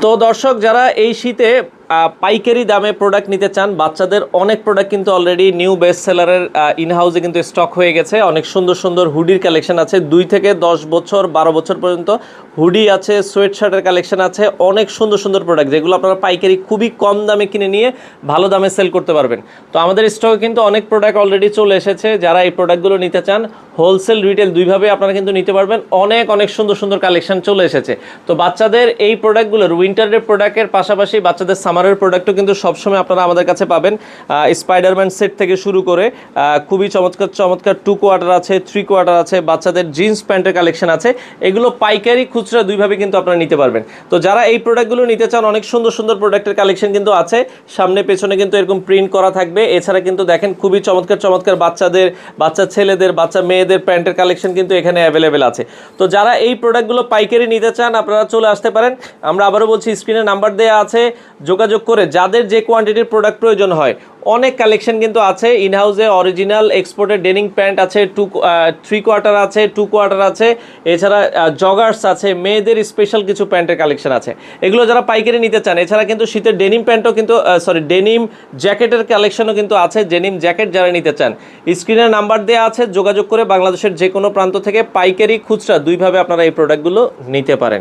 তো দর্শক যারা এই শীতে পাইকারি দামে প্রোডাক্ট নিতে চান, বাচ্চাদের অনেক প্রোডাক্ট কিন্তু অলরেডি নিউ বেস্ট সেলারের ইন হাউসে কিন্তু স্টক হয়ে গেছে। অনেক সুন্দর সুন্দর হুডির কালেকশন আছে, 2 থেকে 10 বছর 12 বছর পর্যন্ত হুডি আছে, সোয়েট শার্টের কালেকশন আছে, অনেক সুন্দর সুন্দর প্রোডাক্ট যেগুলো আপনারা পাইকারি খুবই কম দামে কিনে নিয়ে ভালো দামে সেল করতে পারবেন। তো আমাদের স্টকে কিন্তু অনেক প্রোডাক্ট অলরেডি চলে এসেছে। যারা এই প্রোডাক্টগুলো নিতে চান হোলসেল রিটেল দুইভাবে আপনারা কিন্তু নিতে পারবেন। অনেক অনেক সুন্দর সুন্দর কালেকশন চলে এসেছে। তো বাচ্চাদের এই প্রোডাক্টগুলোর উইন্টারের প্রোডাক্টের পাশাপাশি বাচ্চাদের সামারের প্রোডাক্টও কিন্তু সবসময় আপনারা আমাদের কাছে পাবেন। স্পাইডারম্যান সেট থেকে শুরু করে খুবই চমৎকার চমৎকার 2 কোয়ার্টার আছে, 3 কোয়ার্টার আছে, বাচ্চাদের জিন্স প্যান্টের কালেকশন আছে। এগুলো পাইকারি খুচরা দুইভাবে কিন্তু আপনারা নিতে পারবেন। তো যারা এই প্রোডাক্টগুলো নিতে চান, অনেক সুন্দর সুন্দর প্রোডাক্টের কালেকশন কিন্তু আছে। সামনে পেছনে কিন্তু এরকম প্রিন্ট করা থাকবে। এছাড়া কিন্তু দেখেন খুবই চমৎকার চমৎকার বাচ্চাদের, বাচ্চা ছেলেদের, বাচ্চা মেয়েদের প্যান্টের কালেকশন কিন্তু এখানে অ্যাভেলেবেল আছে। তো যারা এই প্রোডাক্টগুলো পাইকারি নিতে চান আপনারা চলে আসতে পারেন। আমরা আবারও বলছি, স্ক্রিনে নাম্বার দেওয়া আছে, যোগাযোগ করে যাদের যে কোয়ান্টিটির প্রোডাক্ট প্রয়োজন হয়, অনেক কালেকশন কিন্তু আছে ইন হাউসে। অরিজিনাল এক্সপোর্টের ডেনিং প্যান্ট আছে, 3 কোয়ার্টার আছে, 2 কোয়ার্টার আছে, এছাড়া জগার্স আছে, মেয়েদের স্পেশাল কিছু প্যান্টের কালেকশন আছে। এগুলো যারা পাইকারি নিতে চান, এছাড়া কিন্তু শীতের ডেনিম প্যান্টও কিন্তু ডেনিম জ্যাকেটের কালেকশনও কিন্তু আছে। ডেনিম জ্যাকেট যারা নিতে চান, স্ক্রিনের নাম্বার দেওয়া আছে, যোগাযোগ করে বাংলাদেশের যে কোনো প্রান্ত থেকে পাইকারি খুচরা দুইভাবে আপনারা এই প্রোডাক্টগুলো নিতে পারেন।